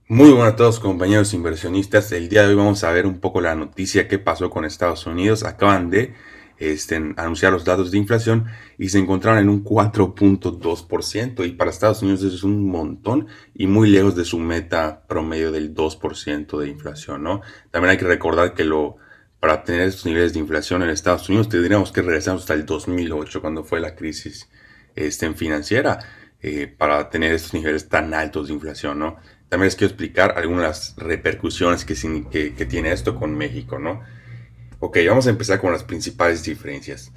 Muy buenas a todos compañeros inversionistas. El día de hoy vamos a ver un poco la noticia que pasó con Estados Unidos. Acaban de anunciar los datos de inflación y se encontraron en un 4.2% y para Estados Unidos eso es un montón y muy lejos de su meta promedio del 2% de inflación, ¿no? También hay que recordar que para obtener estos niveles de inflación en Estados Unidos tendríamos que regresar hasta el 2008 cuando fue la crisis financiera para tener estos niveles tan altos de inflación, ¿no? También les quiero explicar algunas repercusiones que tiene esto con México, ¿no? Ok, vamos a empezar con las principales diferencias.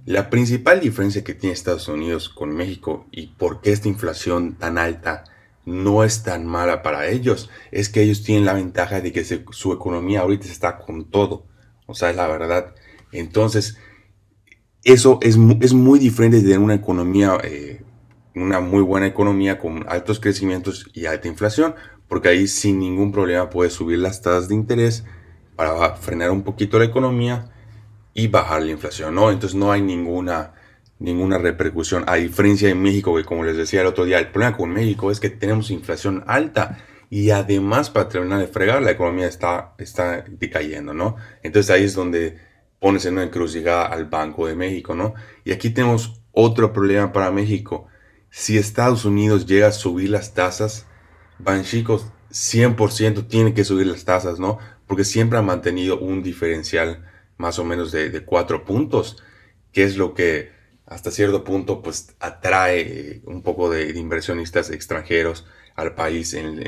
La principal diferencia que tiene Estados Unidos con México y por qué esta inflación tan alta no es tan mala para ellos es que ellos tienen la ventaja de que su economía ahorita está con todo. O sea, es la verdad. Entonces, eso es muy diferente de tener una economía, una muy buena economía con altos crecimientos y alta inflación, porque ahí sin ningún problema puedes subir las tasas de interés para frenar un poquito la economía y bajar la inflación, ¿no? Entonces no hay ninguna repercusión, a diferencia de México, que como les decía el otro día, el problema con México es que tenemos inflación alta y además para terminar de fregar la economía está decayendo, ¿no? Entonces ahí es donde pones en una encrucijada al Banco de México, ¿no? Y aquí tenemos otro problema para México. Si Estados Unidos llega a subir las tasas, Banchicos 100% tiene que subir las tasas, ¿no? Porque siempre ha mantenido un diferencial más o menos de 4 puntos, que es lo que hasta cierto punto pues atrae un poco de inversionistas extranjeros al país en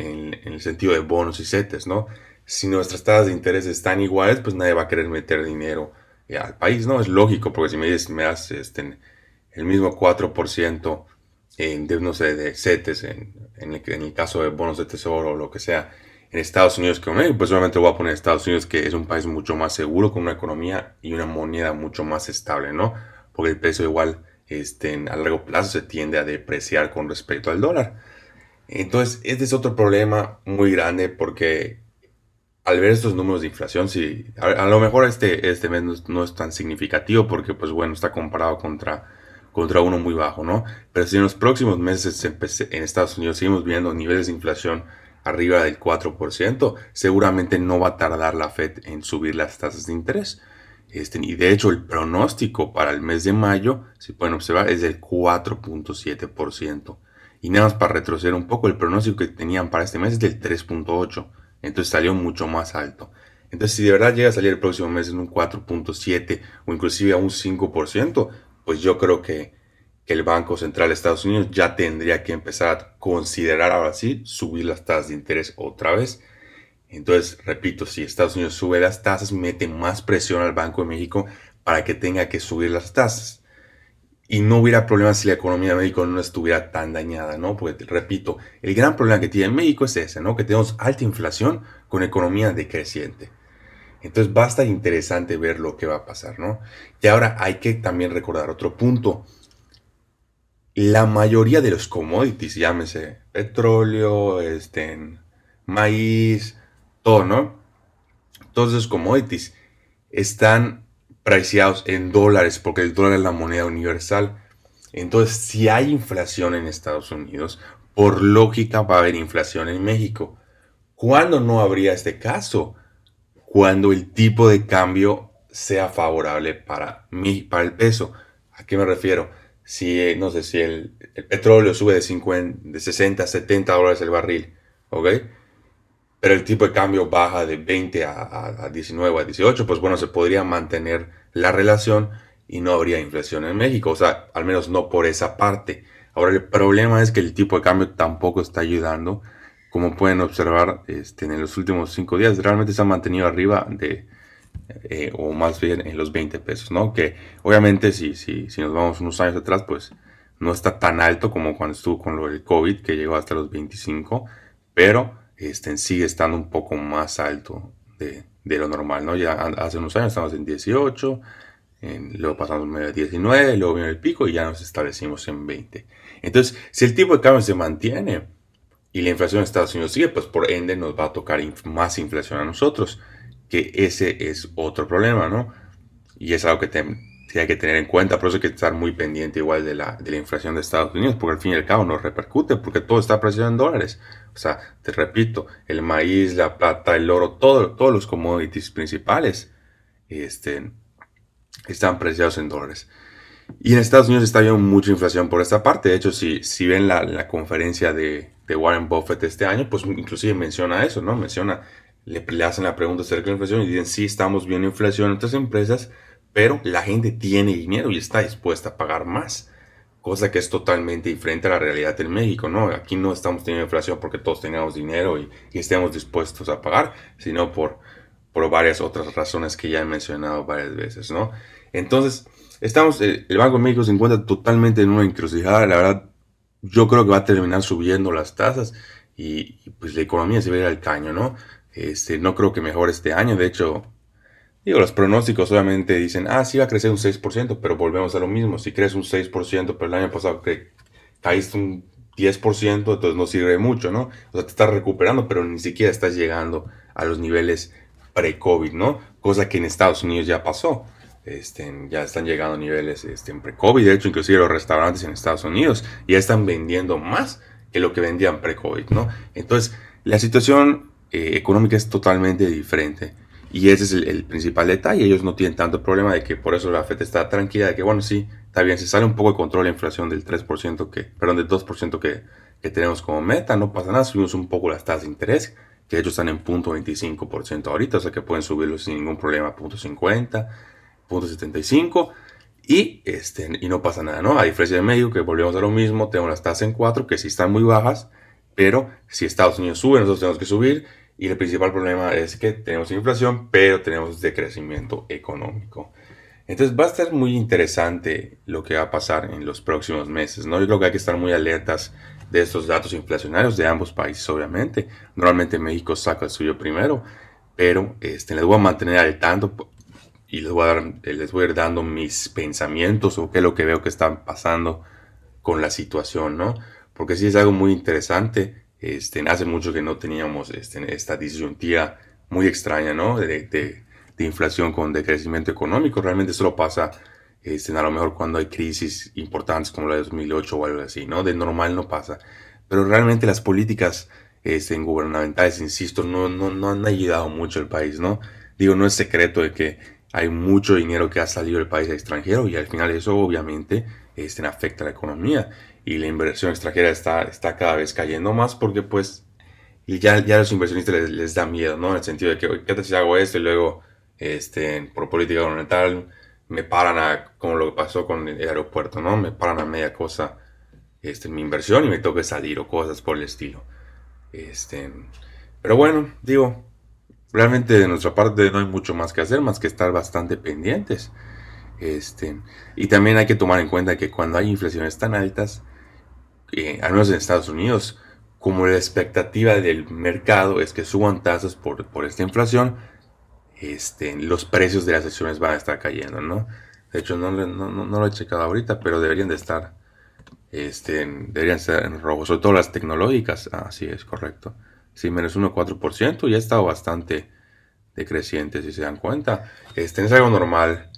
el sentido de bonos y CETES, ¿no? Si nuestras tasas de interés están iguales, pues nadie va a querer meter dinero al país, ¿no? Es lógico, porque si me das el mismo 4% de, no sé, de CETES en el caso de bonos de tesoro o lo que sea, en Estados Unidos que en México, pues obviamente voy a poner Estados Unidos, que es un país mucho más seguro, con una economía y una moneda mucho más estable, ¿no? Porque el peso igual a largo plazo se tiende a depreciar con respecto al dólar. Entonces, este es otro problema muy grande porque al ver estos números de inflación, sí, a lo mejor este mes no es tan significativo porque, pues bueno, está comparado contra uno muy bajo, ¿no? Pero si en los próximos meses en Estados Unidos seguimos viendo niveles de inflación arriba del 4%, seguramente no va a tardar la Fed en subir las tasas de interés. Y de hecho, el pronóstico para el mes de mayo, si pueden observar, es del 4.7%. Y nada más para retroceder un poco, el pronóstico que tenían para este mes es del 3.8%. Entonces salió mucho más alto. Entonces, si de verdad llega a salir el próximo mes en un 4.7 o inclusive a un 5%, pues yo creo que el Banco Central de Estados Unidos ya tendría que empezar a considerar ahora sí subir las tasas de interés otra vez. Entonces, repito, si Estados Unidos sube las tasas, mete más presión al Banco de México para que tenga que subir las tasas. Y no hubiera problema si la economía de México no estuviera tan dañada, ¿no? Porque, repito, el gran problema que tiene México es ese, ¿no? Que tenemos alta inflación con economía decreciente. Entonces va a estar interesante ver lo que va a pasar, ¿no? Y ahora hay que también recordar otro punto. La mayoría de los commodities, llámese petróleo, maíz, todo, ¿no? Todos esos commodities están preciados en dólares porque el dólar es la moneda universal. Entonces, si hay inflación en Estados Unidos, por lógica va a haber inflación en México. ¿Cuándo no habría este caso? Cuando el tipo de cambio sea favorable para el peso. ¿A qué me refiero? Si, no sé, si el petróleo sube de 60 a 70 dólares el barril, ¿ok? Pero el tipo de cambio baja de 20 a 19 o a 18, pues bueno, se podría mantener la relación y no habría inflación en México, o sea, al menos no por esa parte. Ahora, el problema es que el tipo de cambio tampoco está ayudando. Como pueden observar, en los últimos 5 días realmente se ha mantenido arriba o más bien en los 20 pesos, ¿no? Que obviamente si nos vamos unos años atrás, pues no está tan alto como cuando estuvo con lo del COVID, que llegó hasta los 25, pero sigue estando un poco más alto de lo normal, ¿no? Ya hace unos años estamos en 18, luego pasamos medio a 19, luego vino el pico y ya nos establecimos en 20. Entonces, si el tipo de cambio se mantiene y la inflación en Estados Unidos sigue, pues por ende nos va a tocar más inflación a nosotros, que ese es otro problema, ¿no? Y es algo que sí hay que tener en cuenta, por eso hay que estar muy pendiente igual de la inflación de Estados Unidos, porque al fin y al cabo nos repercute, porque todo está apreciado en dólares. O sea, te repito, el maíz, la plata, el oro, todos los commodities principales este, están preciados en dólares. Y en Estados Unidos está habiendo mucha inflación por esta parte. De hecho, si ven la conferencia de Warren Buffett este año, pues inclusive menciona eso, ¿no? Le hacen la pregunta acerca de la inflación y dicen, sí, estamos viendo inflación en otras empresas, pero la gente tiene dinero y está dispuesta a pagar más. Cosa que es totalmente diferente a la realidad en México, ¿no? Aquí no estamos teniendo inflación porque todos tengamos dinero y estemos dispuestos a pagar, sino por varias otras razones que ya he mencionado varias veces, ¿no? Entonces, el Banco de México se encuentra totalmente en una encrucijada, la verdad, yo creo que va a terminar subiendo las tasas y pues la economía se va a ir al caño, ¿no? No creo que mejore este año, de hecho, digo, los pronósticos obviamente dicen, sí va a crecer un 6%, pero volvemos a lo mismo, si crees un 6%, pero el año pasado caíste un 10%, entonces no sirve mucho, ¿no? O sea, te estás recuperando, pero ni siquiera estás llegando a los niveles pre-COVID, ¿no? Cosa que en Estados Unidos ya pasó. Ya están llegando a niveles pre-COVID. De hecho, inclusive los restaurantes en Estados Unidos ya están vendiendo más que lo que vendían pre-COVID, ¿no? Entonces, la situación económica es totalmente diferente. Y ese es el principal detalle. Ellos no tienen tanto problema de que por eso la FED está tranquila de que, bueno, sí, está bien, se sale un poco de control la inflación del 3% del 2% que tenemos como meta, no pasa nada, subimos un poco las tasas de interés, que ellos están en 0.25% ahorita, o sea que pueden subirlo sin ningún problema a 0.50, 0.75 y no pasa nada, ¿no? A diferencia de México, que volvemos a lo mismo, tenemos las tasas en 4, que sí están muy bajas, pero si Estados Unidos sube, nosotros tenemos que subir. Y el principal problema es que tenemos inflación, pero tenemos decrecimiento económico. Entonces va a estar muy interesante lo que va a pasar en los próximos meses, ¿no? Yo creo que hay que estar muy alertas de estos datos inflacionarios de ambos países, obviamente. Normalmente México saca el suyo primero, pero les voy a mantener al tanto y les voy a ir dando mis pensamientos o qué es lo que veo que está pasando con la situación, ¿no? Porque sí es algo muy interesante. Hace mucho que no teníamos esta disyuntiva muy extraña, ¿no? De inflación con decrecimiento económico. Realmente solo pasa a lo mejor cuando hay crisis importantes como la de 2008 o algo así, ¿no? De normal no pasa. Pero realmente las políticas gubernamentales, insisto, no han ayudado mucho al país, ¿no? Digo, no es secreto de que hay mucho dinero que ha salido del país extranjero y al final eso obviamente afecta a la economía y la inversión extranjera está cada vez cayendo más porque pues ya a los inversionistas les da miedo, ¿no? En el sentido de que, ¿qué tal si hago esto y luego por política gubernamental me paran como lo que pasó con el aeropuerto, ¿no? Me paran a media cosa mi inversión y me toca salir o cosas por el estilo. Pero bueno, digo, realmente de nuestra parte no hay mucho más que hacer, más que estar bastante pendientes. Y también hay que tomar en cuenta que cuando hay inflaciones tan altas, al menos en Estados Unidos, como la expectativa del mercado es que suban tasas por esta inflación, los precios de las acciones van a estar cayendo, ¿no? De hecho, no lo he checado ahorita, pero deberían estar en rojo, sobre todo las tecnológicas. Sí, es correcto. Sí, menos 1,4%, ya ha estado bastante decreciente, si se dan cuenta. Es algo normal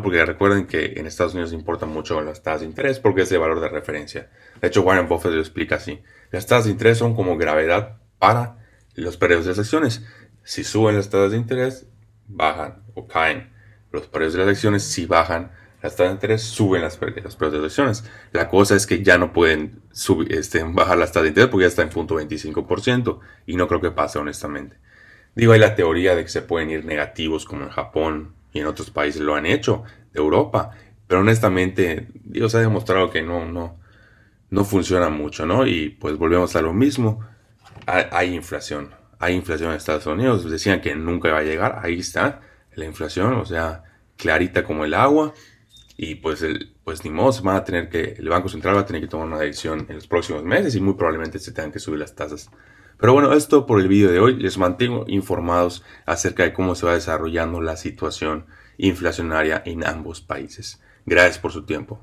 porque recuerden que en Estados Unidos importan mucho las tasas de interés porque es el valor de referencia. De hecho, Warren Buffett lo explica así. Las tasas de interés son como gravedad para los precios de las acciones. Si suben las tasas de interés, bajan o caen. Los precios de las acciones, si bajan las tasas de interés, suben los precios de las acciones. La cosa es que ya no pueden bajar las tasas de interés porque ya está en 0.25% y no creo que pase honestamente. Digo, hay la teoría de que se pueden ir negativos como en Japón y en otros países lo han hecho, de Europa. Pero honestamente, digo, se ha demostrado que no funciona mucho, ¿no? Y pues volvemos a lo mismo. Hay inflación. Hay inflación en Estados Unidos. Decían que nunca iba a llegar. Ahí está la inflación, o sea, clarita como el agua. Y pues ni modo, el Banco Central va a tener que tomar una decisión en los próximos meses y muy probablemente se tengan que subir las tasas. Pero bueno, esto por el vídeo de hoy. Les mantengo informados acerca de cómo se va desarrollando la situación inflacionaria en ambos países. Gracias por su tiempo.